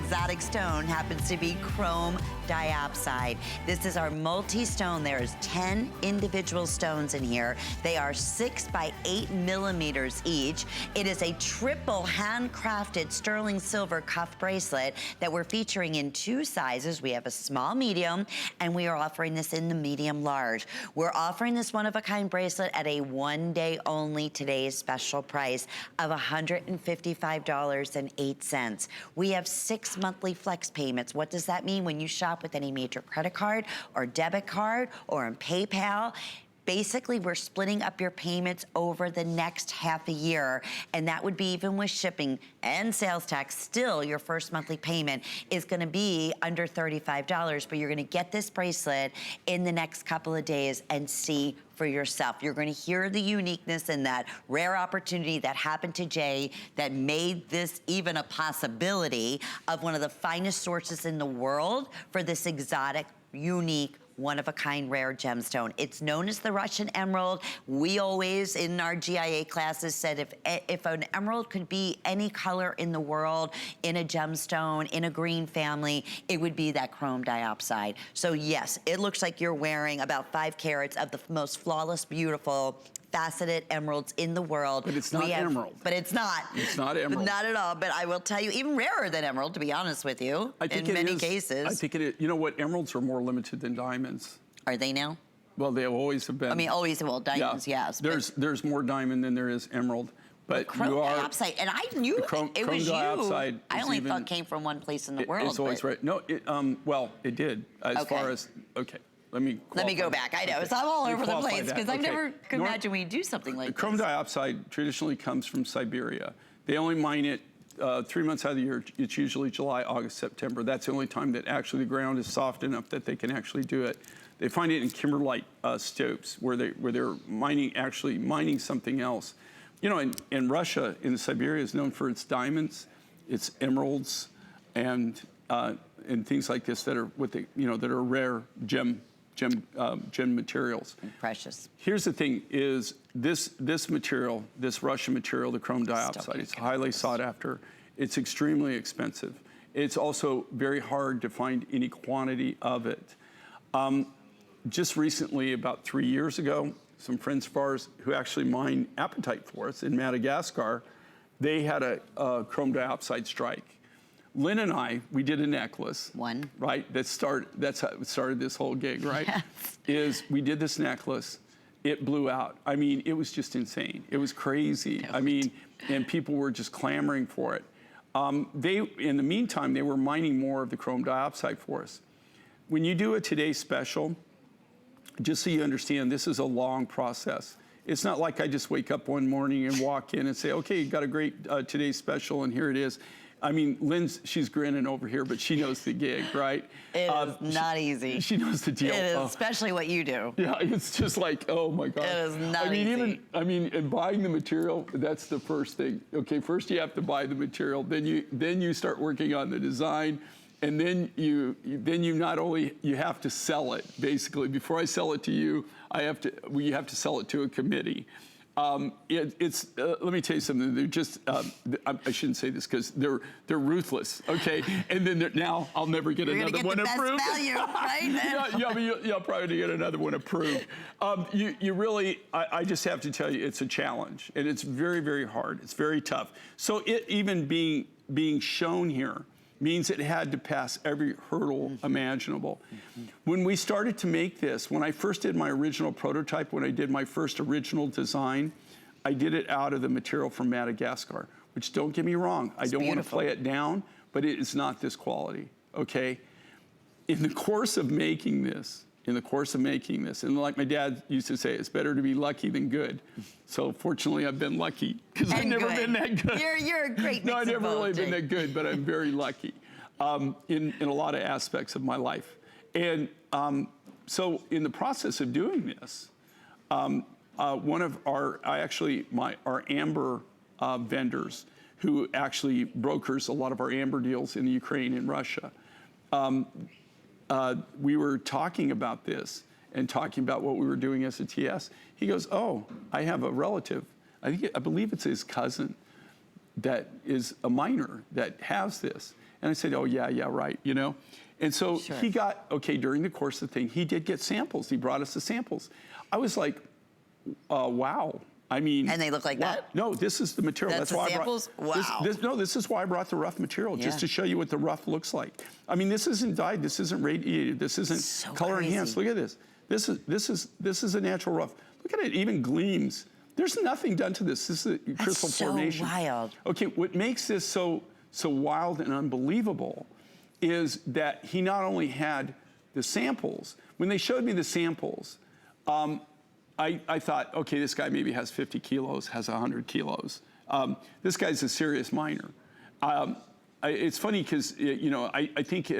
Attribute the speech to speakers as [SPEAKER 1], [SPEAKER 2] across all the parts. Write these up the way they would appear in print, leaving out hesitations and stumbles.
[SPEAKER 1] exotic stone happens to be chrome diopside. This is our multi-stone. There's 10 individual stones in here. They are 6 by 8 millimeters each. It is a triple handcrafted sterling silver cuff bracelet that we're featuring in 2 sizes. We have a small, medium, and we are offering this in the medium large. We're offering this one-of-a-kind bracelet at a 1-day only today's special price of $155.08. We have 6 monthly flex payments. What does that mean? When you shop with any major credit card or debit card or in PayPal, basically, we're splitting up your payments over the next half a year, and that would be even with shipping and sales tax. Still, your first monthly payment is gonna be under $35, but you're gonna get this bracelet in the next couple of days and see for yourself. You're gonna hear the uniqueness and that rare opportunity that happened to Jay that made this even a possibility of one of the finest sources in the world for this exotic, unique, one-of-a-kind rare gemstone. It's known as the Russian emerald. We always, in our GIA classes, said if an emerald could be any color in the world, in a gemstone, in a green family, it would be that chrome diopside. So yes, it looks like you're wearing about 5 carats of the most flawless, beautiful, faceted emeralds in the world.
[SPEAKER 2] But it's not emerald.
[SPEAKER 1] But it's not.
[SPEAKER 2] It's not emerald.
[SPEAKER 1] Not at all. But I will tell you, even rarer than emerald, to be honest with you, in many cases.
[SPEAKER 2] I think it is. You know what? Emeralds are more limited than diamonds.
[SPEAKER 1] Are they now?
[SPEAKER 2] Well, they always have been.
[SPEAKER 1] I mean, always, well, diamonds,
[SPEAKER 2] yeah.
[SPEAKER 1] yes.
[SPEAKER 2] There's more diamond than there is emerald. But
[SPEAKER 1] chrome
[SPEAKER 2] you are
[SPEAKER 1] diopside, and I knew it was you. I only thought it came from one place in the world.
[SPEAKER 2] It's always right. No, well, it did. As far as, okay. Let me go
[SPEAKER 1] back. I know, it's all over the place because I never could imagine we do something like this.
[SPEAKER 2] Chrome diopside traditionally comes from Siberia. They only mine it 3 months out of the year. It's usually July, August, September. That's the only time that actually the ground is soft enough that they can actually do it. They find it in kimberlite stopes where they're actually mining something else. You know, in Russia, in Siberia, is known for its diamonds, its emeralds, and things like this that are that are rare gem materials.
[SPEAKER 1] Precious.
[SPEAKER 2] Here's the thing: is this material, this Russian material, the chrome diopside, it's highly sought after. It's extremely expensive. It's also very hard to find any quantity of it. Just recently, about 3 years ago, some friends of ours who actually mine apatite for us in Madagascar, they had a chrome diopside strike. Lynn and I, we did a necklace.
[SPEAKER 1] One.
[SPEAKER 2] Right, that's how it started this whole gig, right? Yes. We did this necklace, it blew out. I mean, it was just insane. It was crazy. I mean, and people were just clamoring for it. In the meantime, they were mining more of the chrome diopside for us. When you do a Today Special, just so you understand, this is a long process. It's not like I just wake up one morning and walk in and say, okay, you got a great Today Special and here it is. I mean, she's grinning over here, but she knows the gig, right?
[SPEAKER 1] It is not easy.
[SPEAKER 2] She knows the deal.
[SPEAKER 1] It is, especially what you do.
[SPEAKER 2] Yeah, it's just like, oh my God.
[SPEAKER 1] It is not easy.
[SPEAKER 2] In buying the material, that's the first thing. Okay, first you have to buy the material, then you start working on the design, and then you not only, you have to sell it, basically. Before I sell it to you, we have to sell it to a committee. Let me tell you something. They're just, I shouldn't say this because they're ruthless, okay? And then now I'll never get another one approved.
[SPEAKER 1] Value, right?
[SPEAKER 2] You'll probably get another one approved. You really, I just have to tell you, it's a challenge, and it's very, very hard. It's very tough. So it even being shown here means it had to pass every hurdle imaginable. When we started to make this, when I first did my original prototype, when I did my first original design, I did it out of the material from Madagascar, which, don't get me wrong, I don't want to play it down, but it is not this quality, okay? In the course of making this, and like my dad used to say, it's better to be lucky than good. So fortunately, I've been lucky because I've never been that good.
[SPEAKER 1] You're a great mix.
[SPEAKER 2] No, I've never really been that good, but I'm very lucky in a lot of aspects of my life. And so in the process of doing this, one of our amber vendors, who actually brokers a lot of our amber deals in the Ukraine and Russia, we were talking about this and talking about what we were doing as a TS. He goes, oh, I have a relative, I believe it's his cousin, that is a miner that has this. And I said, oh, yeah, right, you know? And so
[SPEAKER 1] Sure.
[SPEAKER 2] he got, okay, during the course of the thing, he did get samples. He brought us the samples. I was like, wow. I mean,
[SPEAKER 1] And they look like
[SPEAKER 2] wow.
[SPEAKER 1] that?
[SPEAKER 2] No, this is the material.
[SPEAKER 1] That's
[SPEAKER 2] why
[SPEAKER 1] the samples?
[SPEAKER 2] I brought.
[SPEAKER 1] Wow.
[SPEAKER 2] No, this is why I brought the rough material, just
[SPEAKER 1] Yeah.
[SPEAKER 2] to show you what the rough looks like. I mean, this isn't dyed. This isn't radiated. This isn't
[SPEAKER 1] So
[SPEAKER 2] color enhanced.
[SPEAKER 1] crazy.
[SPEAKER 2] Look at this. This is a natural rough. Look at it. It even gleams. There's nothing done to this. This is a crystal
[SPEAKER 1] so
[SPEAKER 2] formation.
[SPEAKER 1] wild.
[SPEAKER 2] Okay, what makes this so wild and unbelievable is that he not only had the samples. When they showed me the samples, I thought, okay, this guy maybe has 50 kilos, has 100 kilos. This guy's a serious miner. It's funny because, you know, I think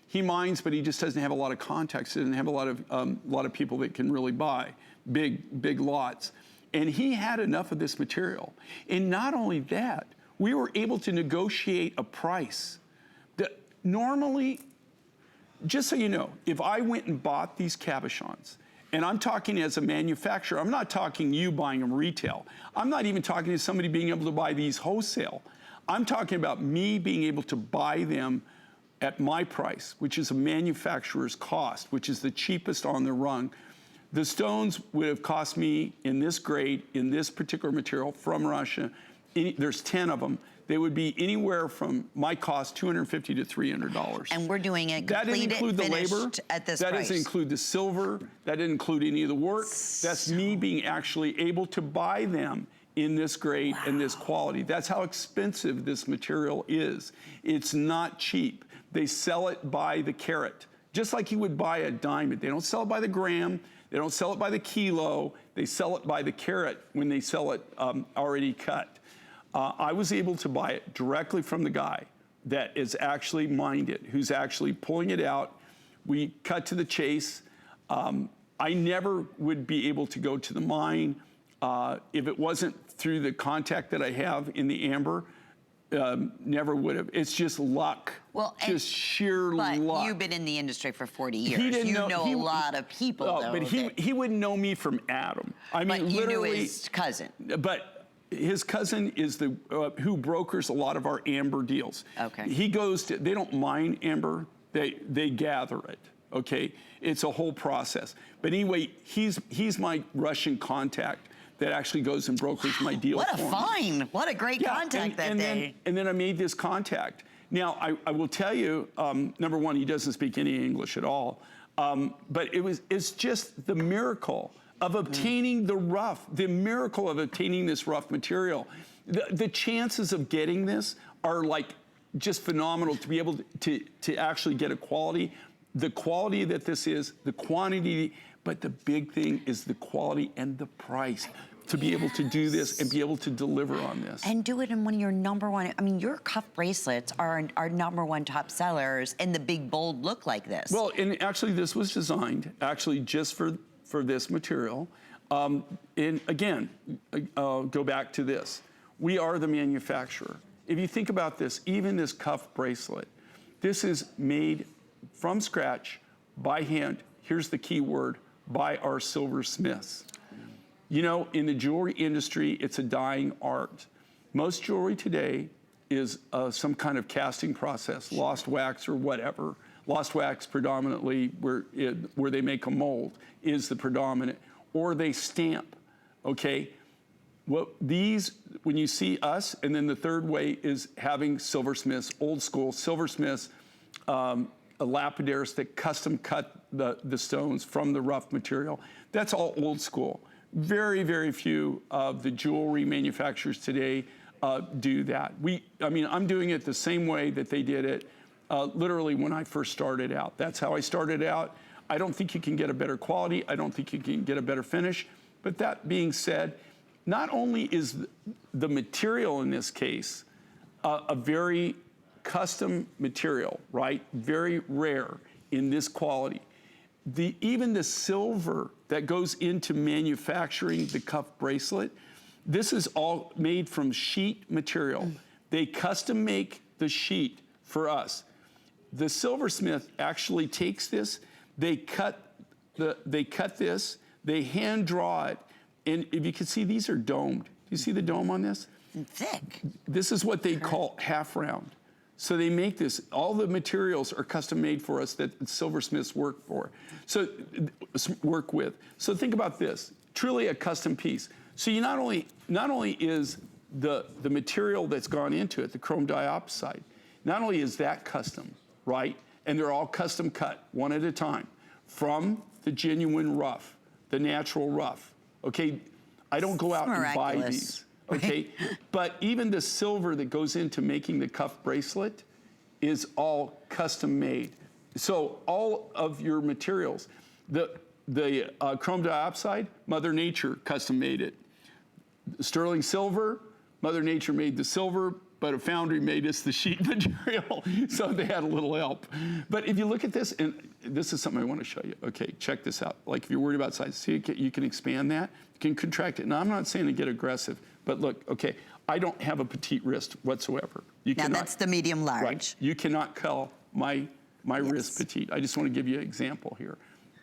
[SPEAKER 2] he mines, but he just doesn't have a lot of contacts. He doesn't have a lot of people that can really buy big lots. And he had enough of this material. And not only that, we were able to negotiate a price that normally, just so you know, if I went and bought these cabochons, and I'm talking as a manufacturer, I'm not talking you buying them retail. I'm not even talking to somebody being able to buy these wholesale. I'm talking about me being able to buy them at my price, which is a manufacturer's cost, which is the cheapest on the rung. The stones would have cost me in this grade, in this particular material from Russia, there's 10 of them. They would be anywhere from my cost, $250 to $300.
[SPEAKER 1] And we're doing it
[SPEAKER 2] That didn't
[SPEAKER 1] completed,
[SPEAKER 2] include the labor.
[SPEAKER 1] finished at this
[SPEAKER 2] That
[SPEAKER 1] price.
[SPEAKER 2] doesn't include the silver. That didn't include any of the work. That's me being actually able to buy them in this grade and this quality. That's how expensive this material is. It's not cheap. They sell it by the carat, just like you would buy a diamond. They don't sell it by the gram. They don't sell it by the kilo. They sell it by the carat when they sell it already cut. I was able to buy it directly from the guy that is actually mined it, who's actually pulling it out. We cut to the chase. I never would be able to go to the mine if it wasn't through the contact that I have in the amber. Never would have. It's just luck.
[SPEAKER 1] Well,
[SPEAKER 2] just sheer luck.
[SPEAKER 1] But you've been in the industry for 40 years.
[SPEAKER 2] He didn't
[SPEAKER 1] you
[SPEAKER 2] know
[SPEAKER 1] a lot of people, though.
[SPEAKER 2] But he wouldn't know me from Adam. I mean,
[SPEAKER 1] but you
[SPEAKER 2] literally.
[SPEAKER 1] knew his cousin.
[SPEAKER 2] But his cousin is the who brokers a lot of our amber deals.
[SPEAKER 1] Okay.
[SPEAKER 2] He goes to. They don't mine amber. They gather it. Okay. It's a whole process. But anyway, he's my Russian contact that actually goes and brokers my deal.
[SPEAKER 1] What a
[SPEAKER 2] for me.
[SPEAKER 1] find. What a great contact that day.
[SPEAKER 2] And then I made this contact. Now, I will tell you, number one, he doesn't speak any English at all. But it's just the miracle of obtaining the rough, the miracle of obtaining this rough material. The chances of getting this are like just phenomenal to be able to actually get a quality. The quality that this is, the quantity, but the big thing is the quality and the price. To be able to do this and be able to deliver on this.
[SPEAKER 1] And do it in one of your #1, I mean, your cuff bracelets are our #1 top sellers, and the big, bold look like this.
[SPEAKER 2] Well, and actually this was designed actually just for this material. And again, go back to this. We are the manufacturer. If you think about this, even this cuff bracelet, this is made from scratch by hand. Here's the key word, by our silversmiths. You know, in the jewelry industry, it's a dying art. Most jewelry today is some kind of casting process, lost wax or whatever. Lost wax predominantly where they make a mold is the predominant, or they stamp, okay? Well, when you see us, and then the third way is having silversmiths, old school silversmiths, lapidaries that custom cut the stones from the rough material. That's all old school. Very, very few of the jewelry manufacturers today do that. I mean, I'm doing it the same way that they did it literally when I first started out. That's how I started out. I don't think you can get a better quality. I don't think you can get a better finish. But that being said, not only is the material in this case a very custom material, right? Very rare in this quality. Even the silver that goes into manufacturing the cuff bracelet, this is all made from sheet material. They custom make the sheet for us. The silversmith actually takes this, they cut this, they hand draw it, and if you can see, these are domed. Do you see the dome on this?
[SPEAKER 1] Thick.
[SPEAKER 2] This is what they call half round. So they make this, all the materials are custom made for us that silversmiths work with. So think about this, truly a custom piece. So you not only is the material that's gone into it, the chrome diopside, not only is that custom, right? And they're all custom cut, one at a time, from the genuine rough, the natural rough, okay? I don't go out and buy these, okay? But even the silver that goes into making the cuff bracelet is all custom made. So all of your materials, the chrome diopside, Mother Nature custom made it. Sterling silver, Mother Nature made the silver, but a foundry made us the sheet material, so they had a little help. But if you look at this, and this is something I want to show you. Okay, check this out. Like if you're worried about size, see, you can expand that, you can contract it. Now, I'm not saying to get aggressive, but look, okay, I don't have a petite wrist whatsoever.
[SPEAKER 1] Now that's the medium large.
[SPEAKER 2] Right, you cannot call my wrist petite. I just want to give you an example here.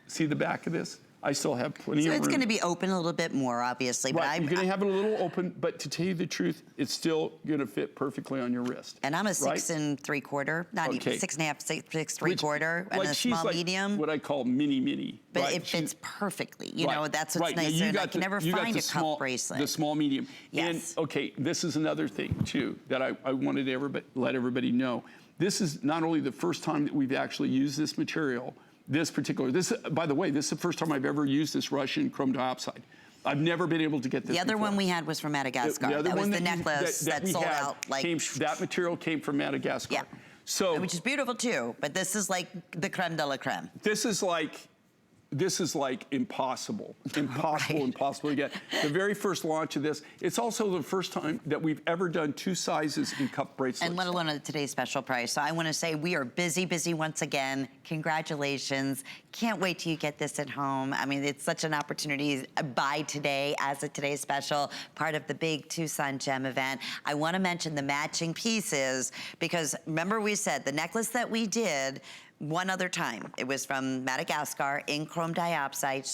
[SPEAKER 2] See the back of this? I still have plenty of room.
[SPEAKER 1] So it's going to be open a little bit more, obviously. But
[SPEAKER 2] Right, you're going to have it a little open, but to tell you the truth, it's still going to fit perfectly on your wrist.
[SPEAKER 1] And I'm a 6 3/4, not even 6.5, 6 3/4, and a small medium.
[SPEAKER 2] What I call mini.
[SPEAKER 1] But
[SPEAKER 2] right?
[SPEAKER 1] it fits perfectly. You know, that's what's
[SPEAKER 2] Now,
[SPEAKER 1] nice. I can never find a cuff bracelet.
[SPEAKER 2] The small medium.
[SPEAKER 1] Yes.
[SPEAKER 2] And okay, this is another thing too that I wanted to let everybody know. This is not only the first time that we've actually used this material. By the way, this is the first time I've ever used this Russian chrome diopside. I've never been able to get this
[SPEAKER 1] The other
[SPEAKER 2] before.
[SPEAKER 1] one we had was from Madagascar. That was the necklace that sold out.
[SPEAKER 2] That material came from Madagascar.
[SPEAKER 1] Yeah.
[SPEAKER 2] So,
[SPEAKER 1] which is beautiful too, but this is like the creme de la creme.
[SPEAKER 2] This is like impossible to get. The very first launch of this, it's also the first time that we've ever done 2 sizes in cuff bracelets.
[SPEAKER 1] And let alone at today's special price. So I want to say we are busy once again. Congratulations. Can't wait till you get this at home. I mean, it's such an opportunity. Buy today as a today's special, part of the big Tucson Gem event. I want to mention the matching pieces because remember we said the necklace that we did one other time. It was from Madagascar in chrome diopside.